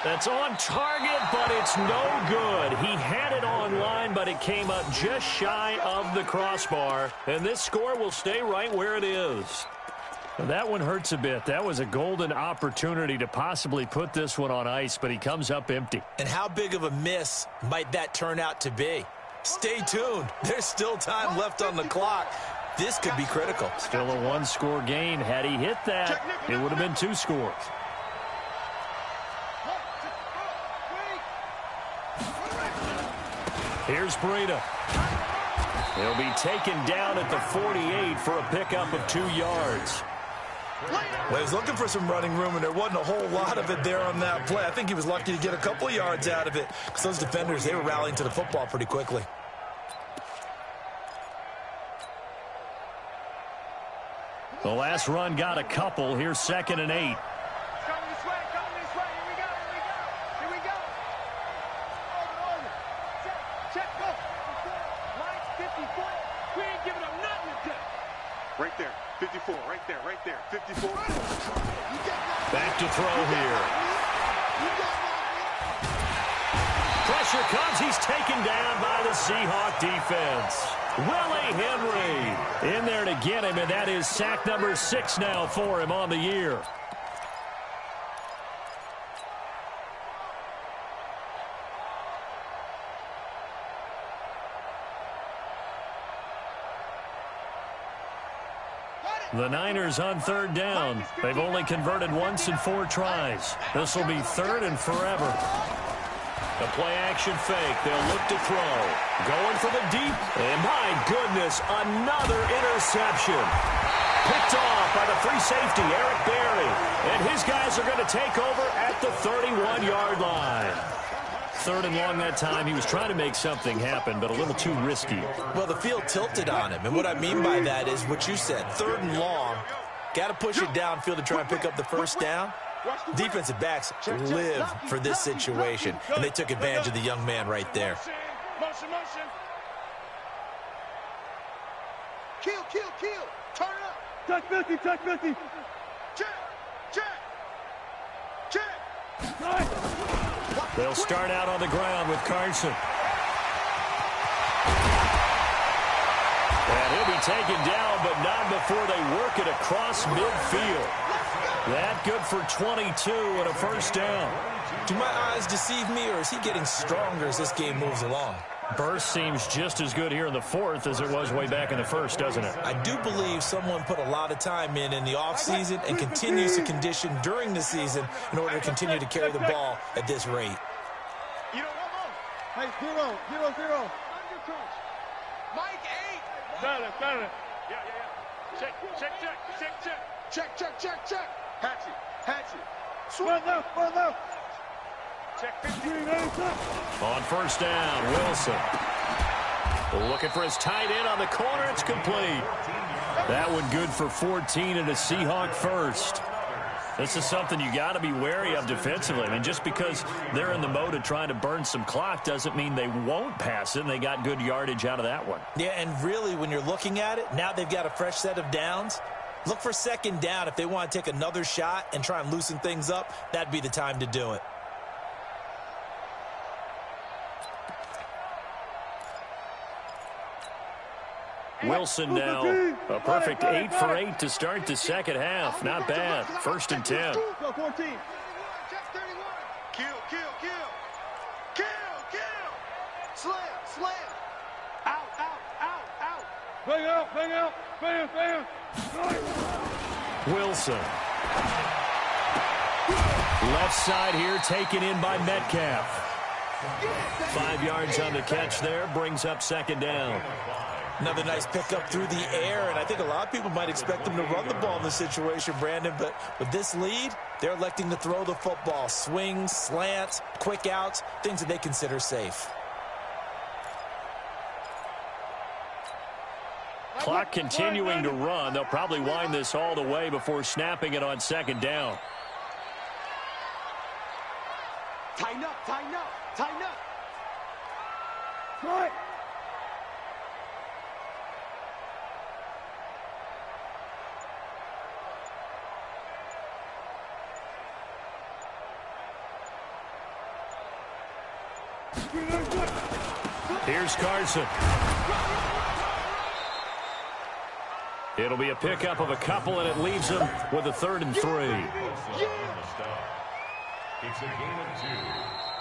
That's on target, but it's no good. He had it on line, but it came up just shy of the crossbar. And this score will stay right where it is. That one hurts a bit. That was a golden opportunity to possibly put this one on ice, but he comes up empty. And how big of a miss might that turn out to be? Stay tuned. There's still time left on the clock. This could be critical. Still a one-score game. Had he hit that, it would have been 2 scores. Here's Breida. He'll be taken down at the 48 for a pickup of 2 yards. Well, he was looking for some running room, and there wasn't a whole lot of it there on that play. I think he was lucky to get a couple of yards out of it because those defenders, they were rallying to the football pretty quickly. The last run got a couple. Here's 2nd and 8. Coming this way, coming this way. Here we go, here we go. Here we go. Over. Check, go. Line 54. We ain't giving up nothing today. Right there, 54, right there, 54. Back to throw here. Pressure comes. He's taken down by the Seahawk defense. Willie Henry in there to get him, and that is sack number 6 now for him on the year. The Niners on 3rd down. They've only converted once in 4 tries. This will be 3rd and forever. The play-action fake. They'll look to throw. Going for the deep. And my goodness, another interception. Picked off by the free safety, Eric Berry. And his guys are going to take over at the 31-yard line. 3rd and long that time. He was trying to make something happen, but a little too risky. Well, the field tilted on him, and what I mean by that is what you said. 3rd and long. Got to push it downfield to try and pick up the first down. Defensive backs live for this situation, and they took advantage of the young man right there. Motion. Kill. Turn up. Check 50. Check. They'll start out on the ground with Carson. And he'll be taken down, but not before they work it across midfield. That good for 22 and a first down. Do my eyes deceive me, or is he getting stronger as this game moves along? Burst seems just as good here in the 4th as it was way back in the 1st, doesn't it? I do believe someone put a lot of time in the offseason and continues to condition during the season in order to continue to carry the ball at this rate. Hey, 0. Mike 8. Got it. Yeah. Check. Hatchet. Swing left. Check 15. On first down, Wilson. Looking for his tight end on the corner. It's complete. That one good for 14 and a Seahawk first. This is something you got to be wary of defensively. I mean, just because they're in the mode of trying to burn some clock doesn't mean they won't pass it, and they got good yardage out of that one. Yeah, and really, when you're looking at it, now they've got a fresh set of downs. Look for 2nd down. If they want to take another shot and try and loosen things up, that'd be the time to do it. Wilson now, a perfect 8 for 8 to start the second half. Not bad. 1st and 10. Go 14. Kill. Slam. Out. Bang out. Wilson. Left side here taken in by Metcalf. 5 yards on the catch there. Brings up 2nd down. Another nice pickup through the air, and I think a lot of people might expect them to run the ball in this situation, Brandon, but with this lead, they're electing to throw the football. Swings, slants, quick outs, things that they consider safe. Clock continuing to run. They'll probably wind this all the way before snapping it on 2nd down. Tighten up. Right. Here's Carson. It'll be a pickup of a couple, and it leaves them with a 3rd and 3. It's a game of 2.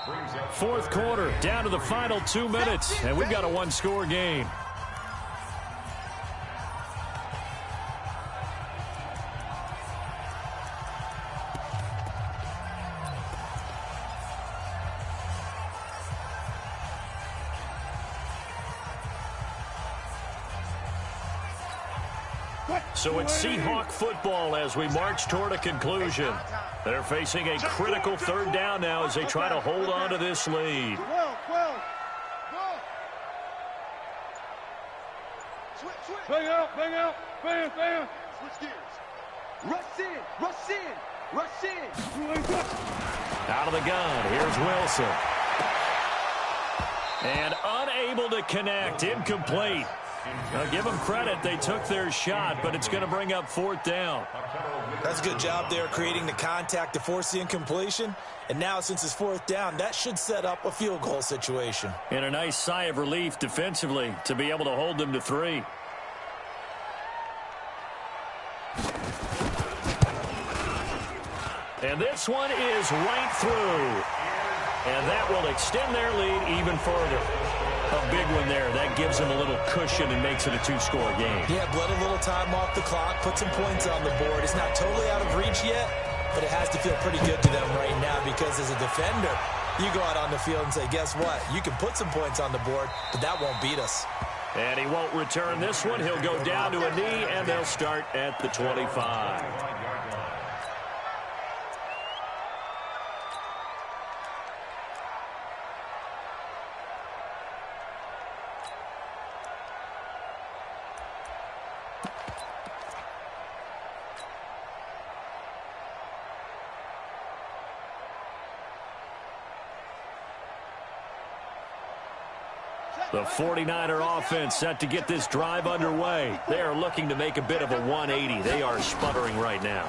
Brings up 4th quarter, down to the final 2 minutes, and we've got a one-score game. So it's Seahawk football as we march toward a conclusion. They're facing a critical 3rd down now as they try to hold on to this lead. Bang out, bang out, bang, bang. Switch gears. Rush in, rush in, rush in. Out of the gun, here's Wilson. And unable to connect, incomplete. Now, give them credit, they took their shot, but it's going to bring up 4th down. That's a good job there creating the contact to force the incompletion. And now, since it's 4th down, that should set up a field goal situation. And a nice sigh of relief defensively to be able to hold them to 3. And this one is right through. And that will extend their lead even further. A big one there. That gives them a little cushion and makes it a 2-score game. Yeah, bled a little time off the clock, put some points on the board. It's not totally out of reach yet, but it has to feel pretty good to them right now because as a defender, you go out on the field and say, guess what? You can put some points on the board, but that won't beat us. And he won't return this one. He'll go down to a knee, and they'll start at the 25. The 49er offense set to get this drive underway. They are looking to make a bit of a 180. They are sputtering right now.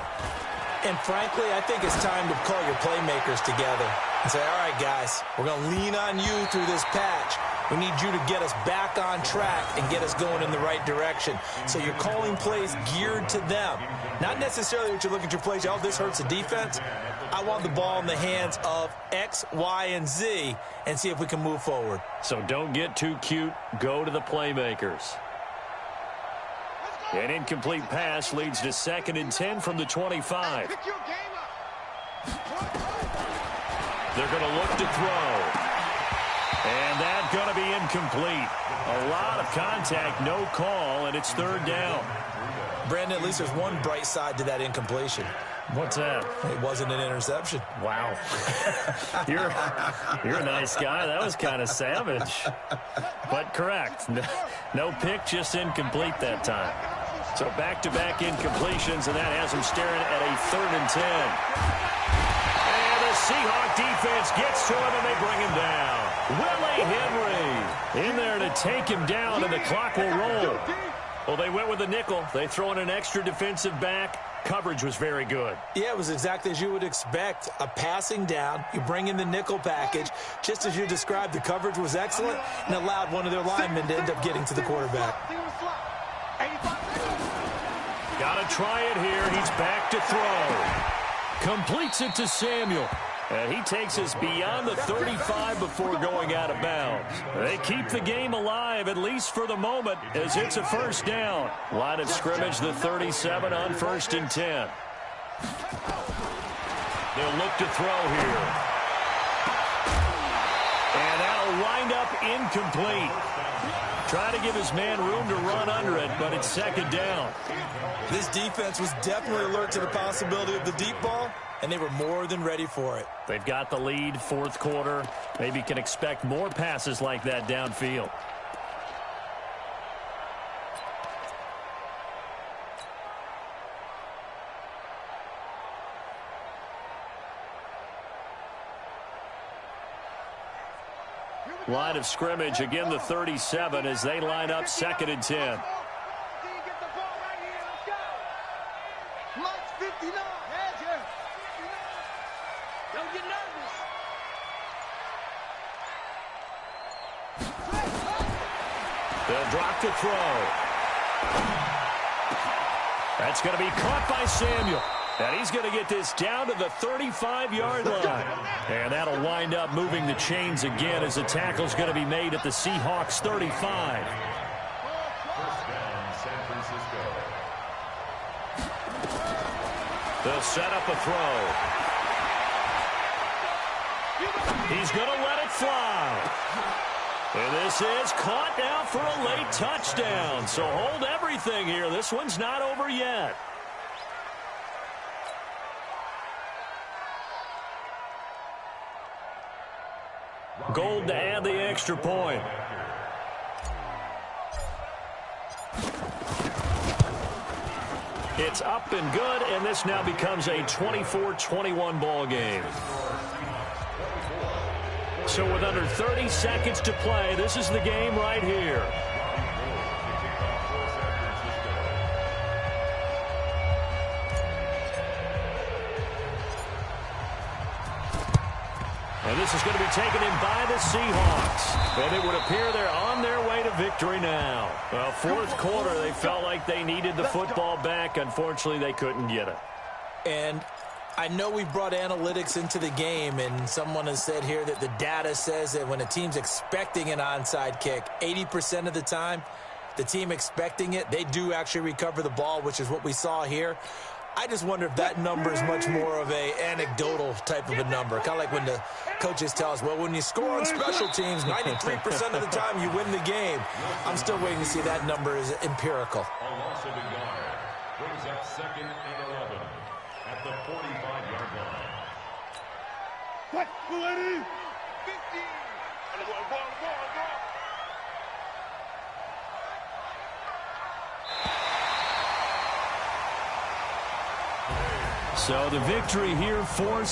And frankly, I think it's time to call your playmakers together and say, all right, guys, we're going to lean on you through this patch. We need you to get us back on track and get us going in the right direction. So you're calling plays geared to them. Not necessarily what you're looking at your plays, oh, this hurts the defense. I want the ball in the hands of X, Y, and Z and see if we can move forward. So don't get too cute. Go to the playmakers. An incomplete pass leads to 2nd and 10 from the 25. They're going to look to throw. And that's going to be incomplete. A lot of contact, no call, and it's 3rd down. Brandon, at least there's one bright side to that incompletion. What's that? It wasn't an interception. Wow. You're a nice guy. That was kind of savage. But correct. No pick, just incomplete that time. So back-to-back incompletions, and that has them staring at a 3rd and 10. And the Seahawk defense gets to him, and they bring him down. Willie Henry in there to take him down, and the clock will roll. Well, they went with a nickel. They throw in an extra defensive back. Coverage was very good. Yeah, it was exactly as you would expect. A passing down. You bring in the nickel package. Just as you described, the coverage was excellent and allowed one of their linemen to end up getting to the quarterback. Got to try it here. He's back to throw. Completes it to Samuel. And he takes us beyond the 35 before going out of bounds. They keep the game alive, at least for the moment, as it's a 1st down. Line of scrimmage, the 37 on 1st and 10. They'll look to throw here. And that'll wind up incomplete. Try to give his man room to run under it, but it's 2nd down. This defense was definitely alert to the possibility of the deep ball, and they were more than ready for it. They've got the lead, 4th quarter. Maybe can expect more passes like that downfield. Line of scrimmage, again the 37 as they line up 2nd and 10. They'll drop to throw. That's going to be caught by Samuel. And he's going to get this down to the 35-yard line. And that'll wind up moving the chains again as the tackle's going to be made at the Seahawks 35. First down, San Francisco. They'll set up a throw. He's going to let it fly. And this is caught now for a late touchdown. So hold everything here. This one's not over yet. Gold to add the extra point. It's up and good, and this now becomes a 24-21 ball game. So with under 30 seconds to play, this is the game right here. And this is going to be taken in by the Seahawks. And it would appear they're on their way to victory now. Well, fourth quarter, they felt like they needed the football back. Unfortunately, they couldn't get it. And I know we brought analytics into the game, and someone has said here that the data says that when a team's expecting an onside kick, 80% of the time, the team expecting it, they do actually recover the ball, which is what we saw here. I just wonder if that number is much more of a anecdotal type of a number. Kind of like when the coaches tell us, well, when you score on special teams, 93% of the time you win the game. I'm still waiting to see that number is empirical. A loss of a yard brings up 2nd and 11 at the 45-yard line. What? 15. Ball. So the victory here for